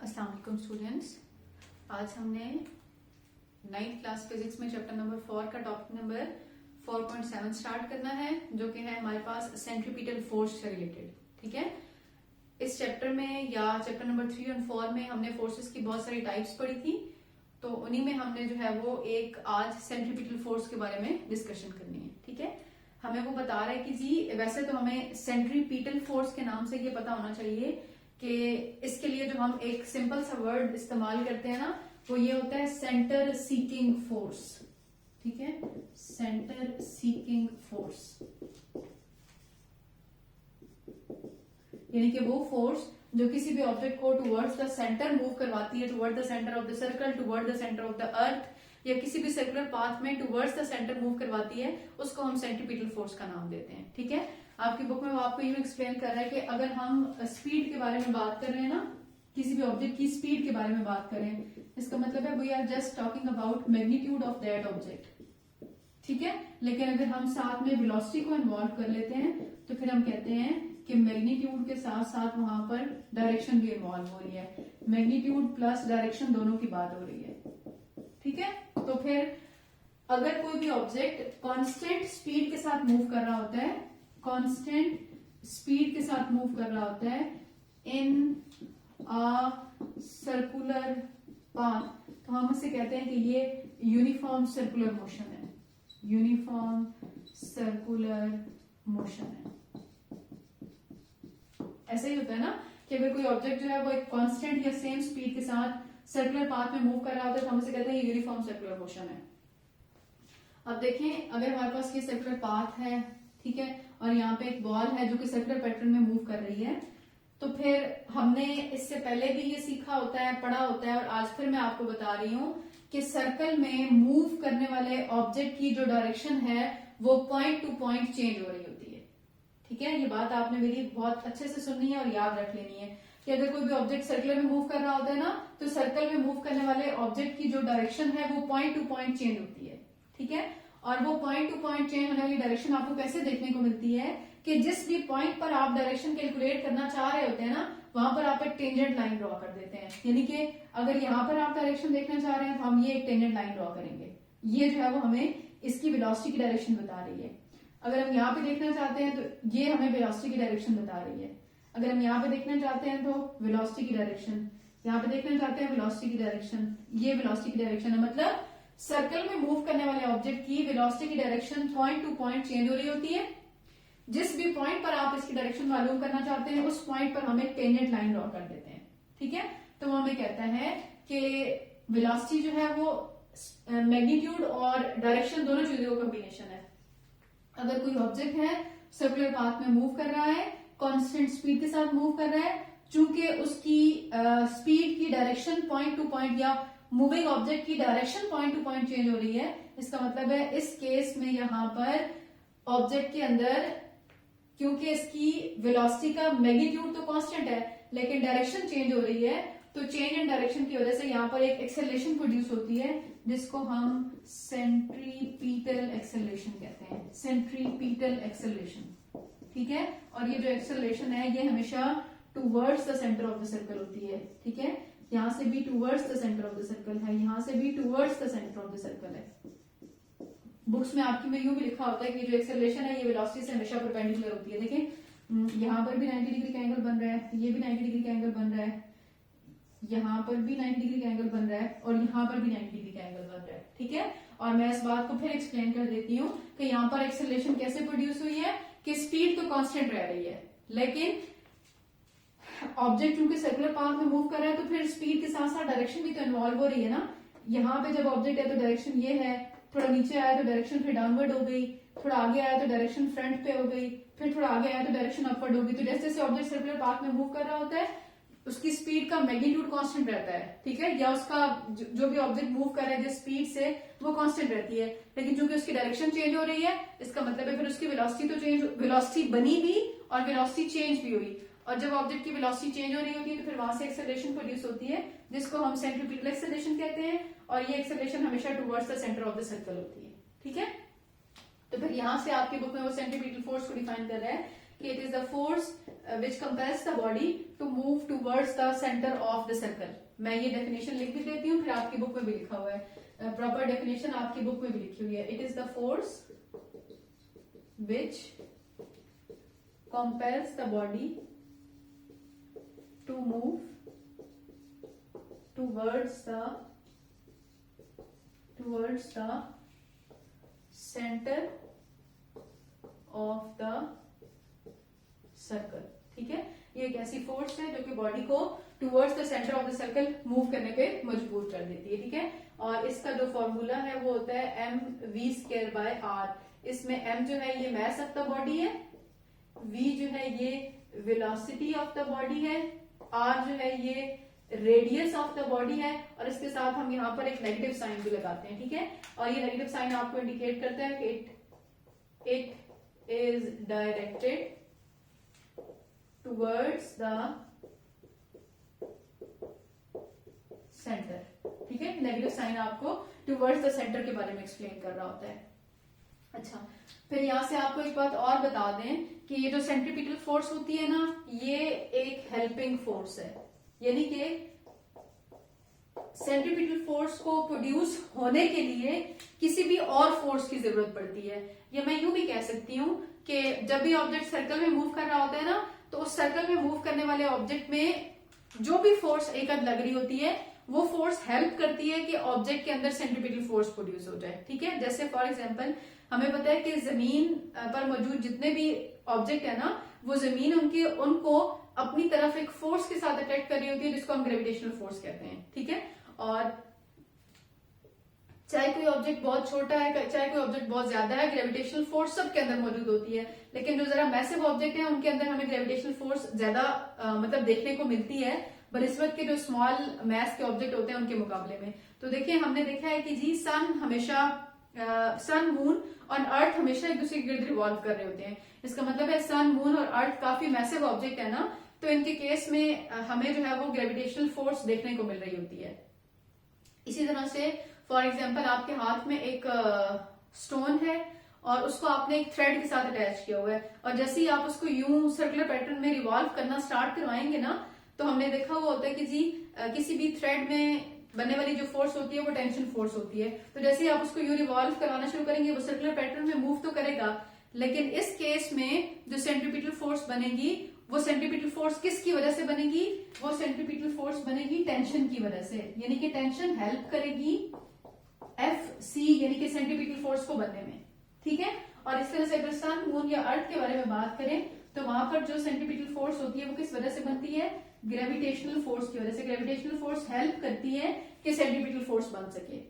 अस्सलाम वालेकुम स्टूडेंट्स। आज हमने 9th क्लास फिजिक्स में चैप्टर नंबर 4 का टॉपिक नंबर 4.7 स्टार्ट करना है, जो कि है हमारे पास सेंट्रीपिटल फोर्स से रिलेटेड। ठीक है, इस चैप्टर में या चैप्टर नंबर 3 और 4 में हमने फोर्सेस की बहुत सारी टाइप्स पढ़ी थी, तो उन्हीं में हमने जो है वो एक आज सेंट्रीपिटल फोर्स के बारे में डिस्कशन करनी है। ठीक है, हमें वो बता रहा है कि जी वैसे तो हमें सेंट्रीपिटल फोर्स के नाम से ये पता होना चाहिए कि इसके लिए जो हम एक सिंपल सा वर्ड इस्तेमाल करते हैं ना, वो ये होता है सेंटर सीकिंग फोर्स। ठीक है, सेंटर सीकिंग फोर्स यानी कि वो फोर्स जो किसी भी ऑब्जेक्ट को टुवर्ड्स द सेंटर मूव करवाती है, toward the centre of the circle, toward the centre of the earth, या किसी भी सर्कुलर पाथ में टुवर्ड्स द सेंटर मूव करवाती है, उसको हम सेंट्रीपिटल फोर्स का नाम देते हैं। ठीक है, आपकी बुक में वो आपको यूं एक्सप्लेन कर रहा है कि अगर हम स्पीड के बारे में बात कर रहे हैं ना, किसी भी ऑब्जेक्ट की स्पीड के बारे में बात करें, इसका मतलब है we are just talking about magnitude of that object. ठीक है, लेकिन अगर हम साथ में वेलोसिटी को इन्वॉल्व कर लेते हैं तो फिर हम कहते हैं कि मैग्नीट्यूड के साथ साथ वहां पर डायरेक्शन भी इन्वॉल्व हो रही है। मैग्नीट्यूड प्लस डायरेक्शन दोनों की बात हो रही है। ठीक है, तो फिर अगर कोई भी ऑब्जेक्ट कांस्टेंट स्पीड के साथ मूव कर रहा होता है, कांस्टेंट स्पीड के साथ मूव कर रहा होता है इन आ सर्कुलर पाथ, तो हम उसे कहते हैं कि ये यूनिफॉर्म सर्कुलर मोशन है। यूनिफॉर्म सर्कुलर मोशन है। ऐसा ही होता है ना कि अगर कोई ऑब्जेक्ट जो है वो एक कांस्टेंट या सेम स्पीड के साथ सर्कुलर पाथ में मूव कर रहा होता है तो हम उसे कहते हैं यूनिफॉर्म सर्कुलर मोशन है। अब देखें, अगर हमारे पास ये सर्कुलर पाथ है, ठीक है, और यहाँ पे एक बॉल है जो कि सर्कुलर पैटर्न में मूव कर रही है, तो फिर हमने इससे पहले भी ये सीखा होता है, पढ़ा होता है, और आज फिर मैं आपको बता रही हूँ कि सर्कल में मूव करने वाले ऑब्जेक्ट की जो डायरेक्शन है वो पॉइंट टू पॉइंट चेंज हो रही होती है। ठीक है, ये बात आपने मेरी बहुत अच्छे से सुननी है और याद रख लेनी है कि अगर कोई भी ऑब्जेक्ट सर्कुलर में मूव कर रहा होता है ना, तो सर्कल में मूव करने वाले ऑब्जेक्ट की जो डायरेक्शन है वो पॉइंट टू पॉइंट चेंज होती है। ठीक है, और वो पॉइंट टू पॉइंट चेंज होने वाली डायरेक्शन आपको कैसे देखने को मिलती है कि जिस भी पॉइंट पर आप डायरेक्शन कैलकुलेट करना चाह रहे होते हैं ना, वहां पर आप एक टेंजेंट लाइन ड्रॉ कर देते हैं। यानी कि अगर यहाँ पर आप डायरेक्शन देखना चाह रहे हैं तो हम ये एक टेंजेंट लाइन ड्रॉ करेंगे। ये जो है वो हमें इसकी वेलोसिटी की डायरेक्शन बता रही है। अगर हम यहाँ पे देखना चाहते हैं तो ये हमें वेलोसिटी की डायरेक्शन बता रही है। अगर हम यहाँ पे देखना चाहते हैं तो वेलोसिटी की डायरेक्शन, यहाँ पे देखना चाहते हैं वेलोसिटी की डायरेक्शन, ये वेलोसिटी की डायरेक्शन है। मतलब सर्कल में मूव करने वाले ऑब्जेक्ट की वेलोसिटी की direction point two point change हो रही होती है। जिस भी पॉइंट पर आप इसकी डायरेक्शन मालूम करना चाहते हैं उस पॉइंट पर हम एक टेंजेंट लाइन ड्रॉ कर देते हैं। ठीक है, तो वो हमें कहता है कि वेलोसिटी जो है वो मैग्नीट्यूड और डायरेक्शन दोनों चीजों का कॉम्बिनेशन है। अगर कोई ऑब्जेक्ट है सर्कुलर पाथ में मूव कर रहा है, कांस्टेंट स्पीड के साथ मूव कर रहा है, चूंकि उसकी स्पीड की डायरेक्शन पॉइंट टू पॉइंट या मूविंग ऑब्जेक्ट की direction point two point change हो रही है, इसका मतलब है इस केस में यहाँ पर ऑब्जेक्ट के अंदर, क्योंकि इसकी वेलोसिटी का मैग्नीट्यूड तो कांस्टेंट है लेकिन डायरेक्शन चेंज हो रही है, तो चेंज इन डायरेक्शन की वजह से यहाँ पर एक एक्सेलरेशन प्रोड्यूस होती है जिसको हम सेंट्रीपिटल एक्सेलरेशन कहते हैं। Centripetal acceleration. ठीक है, और ये जो एक्सेलरेशन है ये हमेशा towards the centre of the circle होती है। ठीक है, यहाँ से भी towards the centre of the circle है, यहाँ से भी towards the centre of the circle है। बुक्स में आपकी में यूं भी लिखा होता है कि जो एक्सेलरेशन है ये वेलोसिटी से हमेशा परपेंडिकुलर होती है। देखिए, यहाँ पर भी 90 डिग्री का एंगल बन रहा है, ये भी 90 डिग्री का एंगल बन रहा है, यहाँ पर भी 90 डिग्री का एंगल बन रहा है, और यहाँ पर भी 90 डिग्री का एंगल बन रहा है। ठीक है, और मैं इस बात को फिर एक्सप्लेन कर देती हूँ कि यहाँ पर एक्सेलरेशन कैसे प्रोड्यूस हुई है कि स्पीड तो कांस्टेंट रह रही है, लेकिन ऑब्जेक्ट क्योंकि सर्कुलर पाथ में मूव कर रहा है तो फिर स्पीड के साथ साथ डायरेक्शन भी तो इन्वॉल्व हो रही है ना। यहाँ पे जब ऑब्जेक्ट है तो डायरेक्शन ये है, थोड़ा नीचे आया तो डायरेक्शन फिर डाउनवर्ड हो गई, थोड़ा आगे आया तो डायरेक्शन फ्रंट पे हो गई, फिर थोड़ा आगे आया तो डायरेक्शन अपवर्ड हो गई। तो जैसे जैसे ऑब्जेक्ट सर्कुलर पाथ में मूव कर रहा होता है उसकी स्पीड का मैग्नीट्यूड कांस्टेंट रहता है। ठीक है, या उसका जो भी ऑब्जेक्ट मूव कर रहा है जिस स्पीड से वो कांस्टेंट रहती है, लेकिन चूंकि उसकी डायरेक्शन चेंज हो रही है, इसका मतलब है फिर उसकी वेलोसिटी तो चेंज, वेलोसिटी बनी भी और वेलोसिटी चेंज भी हुई, और जब ऑब्जेक्ट की वेलोसिटी चेंज हो रही होती है तो फिर वहां से एक्सेलरेशन प्रोड्यूस होती है जिसको हम सेंट्रीपिटल एक्सेलरेशन कहते हैं, और ये एक्सेलरेशन हमेशा towards the centre of the circle होती है। ठीक है, तो फिर यहां से आपकी बुक में वो सेंट्रीपिटल फोर्स को डिफाइन कर रहा है कि it is the force which compels the body to move towards the centre of the circle. मैं ये डेफिनेशन लिख भी देती हूँ, फिर आपकी बुक में भी लिखा हुआ है, प्रॉपर डेफिनेशन आपकी बुक में भी लिखी हुई है। It is the force which compels the body to move towards the center of the circle. ठीक है, ये एक ऐसी फोर्स है जो कि बॉडी को towards the centre of the circle move करने पे मजबूर कर देती है। ठीक है, और इसका जो फॉर्मूला है वो होता है mv²/r। इसमें m जो है ये मास ऑफ द बॉडी है, v जो है ये वेलोसिटी ऑफ द बॉडी है, r जो है ये रेडियस ऑफ द बॉडी है, और इसके साथ हम यहाँ पर एक नेगेटिव साइन भी लगाते हैं। ठीक है, और ये नेगेटिव साइन आपको इंडिकेट करता है कि it is directed towards the centre. ठीक है, नेगेटिव साइन आपको टुवर्ड्स द सेंटर के बारे में एक्सप्लेन कर रहा होता है। अच्छा, फिर यहां से आपको एक बात और बता दें कि ये जो सेंट्रीपिटल फोर्स होती है ना, ये एक हेल्पिंग फोर्स है, यानी कि सेंट्रीपिटल फोर्स को प्रोड्यूस होने के लिए किसी भी और फोर्स की जरूरत पड़ती है। या मैं यूं भी कह सकती हूं कि जब भी ऑब्जेक्ट सर्कल में मूव कर रहा होता है ना, तो उस सर्कल में मूव करने वाले ऑब्जेक्ट में जो भी फोर्स एक अद लग रही होती है, वो फोर्स हेल्प करती है कि ऑब्जेक्ट के अंदर सेंट्रीपिटल फोर्स प्रोड्यूस हो जाए। ठीक है, जैसे फॉर एग्जांपल हमें पता है कि जमीन पर मौजूद जितने भी ऑब्जेक्ट है ना, वो जमीन उनको अपनी तरफ एक फोर्स के साथ अट्रैक्ट कर रही होती है, जिसको हम ग्रेविटेशनल फोर्स कहते हैं। ठीक है, और चाहे कोई ऑब्जेक्ट बहुत छोटा है, चाहे कोई ऑब्जेक्ट बहुत ज्यादा है, ग्रेविटेशनल फोर्स सबके अंदर मौजूद होती है। लेकिन जो जरा मैसिव ऑब्जेक्ट है उनके अंदर हमें ग्रेविटेशनल फोर्स ज्यादा मतलब देखने को मिलती है बनिस्बत के जो स्मॉल मैस के ऑब्जेक्ट होते हैं उनके मुकाबले में। तो देखिए, हमने देखा है कि जी सन, मून और अर्थ हमेशा एक दूसरे के गिर्द रिवॉल्व कर रहे होते हैं। इसका मतलब है सन, मून और अर्थ काफी मैसिव ऑब्जेक्ट है ना, तो इनके केस में हमें जो है वो ग्रेविटेशनल फोर्स देखने को मिल रही होती है। इसी तरह से फॉर एग्जाम्पल आपके हाथ में एक स्टोन है और उसको आपने एक थ्रेड के साथ अटैच किया हुआ है, और जैसे ही आप उसको यूं सर्कुलर पैटर्न में रिवॉल्व करना स्टार्ट करवाएंगे ना, तो हमने देखा हुआ होता है कि जी किसी भी थ्रेड में बनने वाली जो फोर्स होती है वो टेंशन फोर्स होती है। तो जैसे ही आप उसको यूं रिवॉल्व करवाना शुरू करेंगे, वो सर्कुलर पैटर्न में मूव तो करेगा, लेकिन इस केस में जो सेंट्रीपिटल फोर्स बनेगी, वो सेंट्रीपिटल फोर्स किसकी वजह से बनेगी? वो सेंट्रीपिटल फोर्स बनेगी टेंशन की वजह से, यानी कि टेंशन हेल्प करेगी Fc यानी कि सेंट्रीपिटल फोर्स को बनने में। ठीक है, और इस तरह से अगर सन, मून या अर्थ के बारे में बात करें तो वहां पर जो सेंट्रीपिटल फोर्स होती है वो किस वजह से बनती है? ग्रेविटेशनल फोर्स की वजह से। ग्रेविटेशनल फोर्स हेल्प करती है कि सेंट्रीपिटल फोर्स बन सके।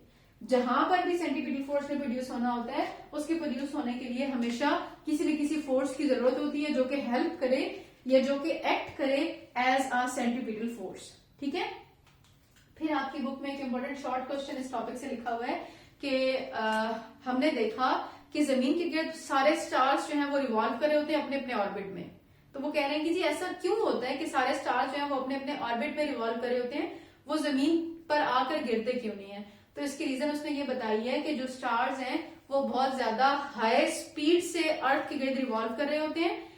जहां पर भी सेंट्रीपिटल फोर्स में प्रोड्यूस होना होता है, उसके प्रोड्यूस होने के लिए हमेशा किसी न किसी फोर्स की जरूरत होती है जो कि हेल्प करे या जो कि एक्ट करे एज अ सेंट्रीपिटल फोर्स। ठीक है, फिर आपकी बुक में एक इंपॉर्टेंट शॉर्ट क्वेश्चन इस टॉपिक से लिखा हुआ है कि हमने देखा कि जमीन के गिर्द सारे स्टार्स जो हैं वो रिवॉल्व कर रहे होते हैं अपने अपने ऑर्बिट में। तो वो कह रहे हैं कि जी ऐसा क्यों होता है कि सारे स्टार्स जो हैं वो अपने अपने ऑर्बिट में रिवॉल्व कर रहे होते हैं, वो जमीन पर आकर गिरते क्यों नहीं है? तो इसकी रीजन उसने ये बताई है कि जो स्टार्स हैं वो बहुत ज्यादा हाई स्पीड से अर्थ के गिर्द रिवॉल्व कर रहे होते हैं।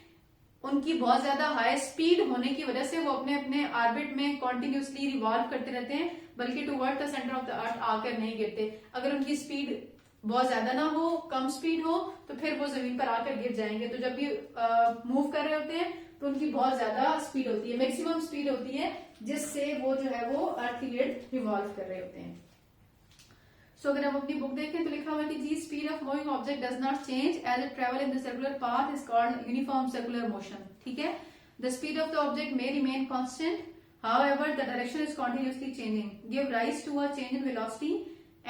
उनकी बहुत ज्यादा हाई स्पीड होने की वजह से वो अपने अपने ऑर्बिट में कॉन्टिन्यूसली रिवॉल्व करते रहते हैं, बल्कि toward the centre of the earth आकर नहीं गिरते। अगर उनकी स्पीड बहुत ज्यादा ना हो, कम स्पीड हो, तो फिर वो जमीन पर आकर गिर जाएंगे। तो जब भी मूव कर रहे होते हैं तो उनकी बहुत ज्यादा स्पीड होती है, मैक्सिमम स्पीड होती है, जिससे वो जो है वो अर्थ के गिर्द रिवॉल्व कर रहे होते हैं। सो अगर हम अपनी बुक देखें तो लिखा हुआ है कि जी speed of moving object does not change as it travel in the circular path is called uniform circular motion. ठीक है, the speed of the object may remain constant, however the direction is continuously changing, give rise to a change in velocity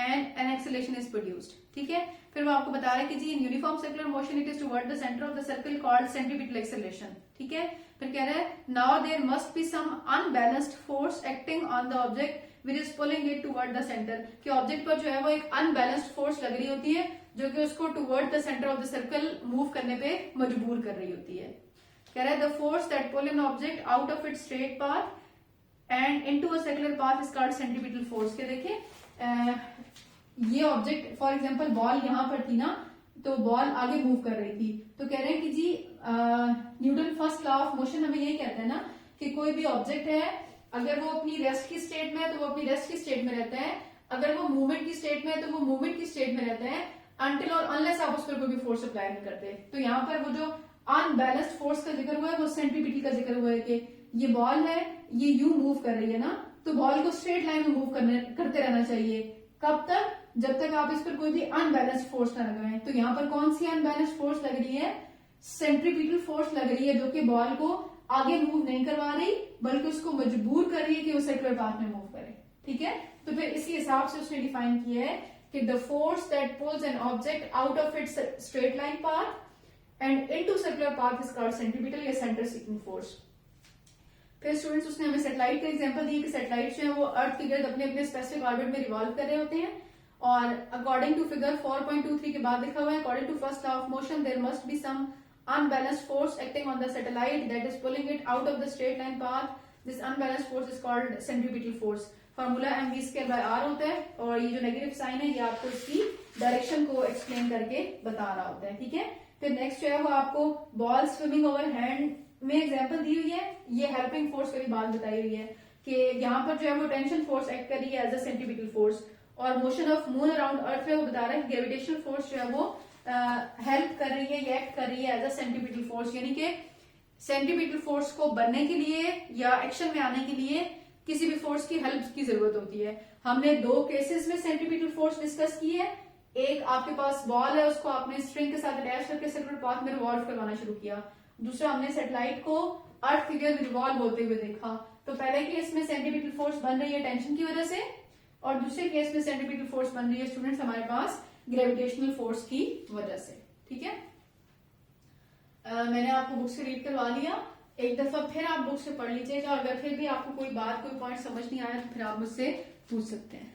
and an acceleration is produced. ठीक है, फिर वो आपको बता रहा है कि जी in uniform circular motion it is toward the centre of the circle called centripetal acceleration. ठीक है, फिर कह रहा है now there must be some unbalanced force acting on the object which is pulling it toward the centre, कि object पर जो है वो एक अनबैलेंस्ड फोर्स लग रही होती है जो कि उसको toward the centre of the circle move करने पे मजबूर कर रही होती है। कह रहा है the force that pull an object out of its straight path and into a circular path is called centripetal force. के देखिए ये ऑब्जेक्ट फॉर एग्जांपल बॉल यहाँ पर थी ना, तो बॉल आगे मूव कर रही थी, तो कह रहे हैं कि जी Newton first law of motion हमें यही कहते हैं ना कि कोई भी ऑब्जेक्ट है, अगर वो अपनी रेस्ट की स्टेट में है तो वो अपनी रेस्ट की स्टेट में रहता है, अगर वो मूवमेंट की स्टेट में है तो वो मूवमेंट की स्टेट में रहता है, अनटिल और अनलेस आप उस पर कोई भी फोर्स अप्लाई नहीं करते। तो यहाँ पर वो जो अनबैलेंस्ड फोर्स का जिक्र हुआ है वो सेंट्रीपिटल का जिक्र हुआ है कि ये बॉल है, ये यू मूव कर रही है ना, तो बॉल को स्ट्रेट लाइन में मूव करते रहना चाहिए। कब तक? जब तक आप इस पर कोई भी अनबैलेंस्ड फोर्स ना लगाएं। तो यहाँ पर कौन सी अनबैलेंस्ड फोर्स लग रही है? सेंट्रीपिटल फोर्स लग रही है, जो कि बॉल को आगे मूव नहीं करवा रही बल्कि उसको मजबूर कर रही है कि वो सर्कुलर पाथ में मूव करे। ठीक है, तो फिर इसी हिसाब से उसने डिफाइन किया है कि the force that pools N object out of its straight line path and into circular path is called centripetal या सेंटर सीकिंग फोर्स। फिर स्टूडेंट्स उसने हमें सैटेलाइट का एग्जांपल दिया कि सैटेलाइट जो है वो अर्थ के गिर्द अपने अपने स्पेसिफिक ऑर्बिट में रिवॉल्व कर रहे होते हैं, और अकॉर्डिंग टू फिगर 4.23 के बाद लिखा हुआ है, according to first law of motion there must be some unbalanced force acting on the satellite that is pulling it out of the straight line path. This unbalanced force is called centripetal force. Formula mv²/r होता है, और ये जो negative sign है ये आपको इसकी direction को एक्सप्लेन करके बता रहा होता है। ठीक है, फिर नेक्स्ट जो है वो आपको बॉल स्विमिंग ओवर हैंड में एग्जांपल दी हुई है, ये हेल्पिंग फोर्स वाली बात बताई हुई है कि यहाँ पर जो है वो टेंशन फोर्स एक्ट कर रही है एज अ सेंट्रीपिटल फोर्स, और मोशन ऑफ मून अराउंड अर्थ में वो बता रहा है ग्रेविटेशनल फोर्स जो है वो हेल्प कर रही है या एक्ट कर रही है एज अ सेंट्रीपिटल फोर्स। यानी कि सेंट्रीपिटल फोर्स को बनने के लिए या एक्शन में आने के लिए किसी भी फोर्स की हेल्प की जरूरत होती है। हमने दो केसेस में सेंट्रीपिटल फोर्स डिस्कस की है, एक आपके पास बॉल है, उसको आपने स्ट्रिंग के साथ अटैच करके सर्कुलर पाथ में रिवॉल्व करवाना शुरू किया, दूसरा हमने सैटेलाइट को अर्थ के गिर्द रिवॉल्व होते हुए देखा। तो पहले केस में सेंट्रीपिटल फोर्स बन रही है टेंशन की वजह से, और दूसरे केस में सेंट्रीपिटल फोर्स बन रही है स्टूडेंट्स हमारे पास ग्रेविटेशनल फोर्स की वजह से। ठीक है, मैंने आपको बुक से रीड करवा लिया, एक दफा फिर आप बुक से पढ़ लीजिएगा, अगर फिर भी आपको कोई बात कोई पॉइंट समझ नहीं आया तो फिर आप मुझसे पूछ सकते हैं।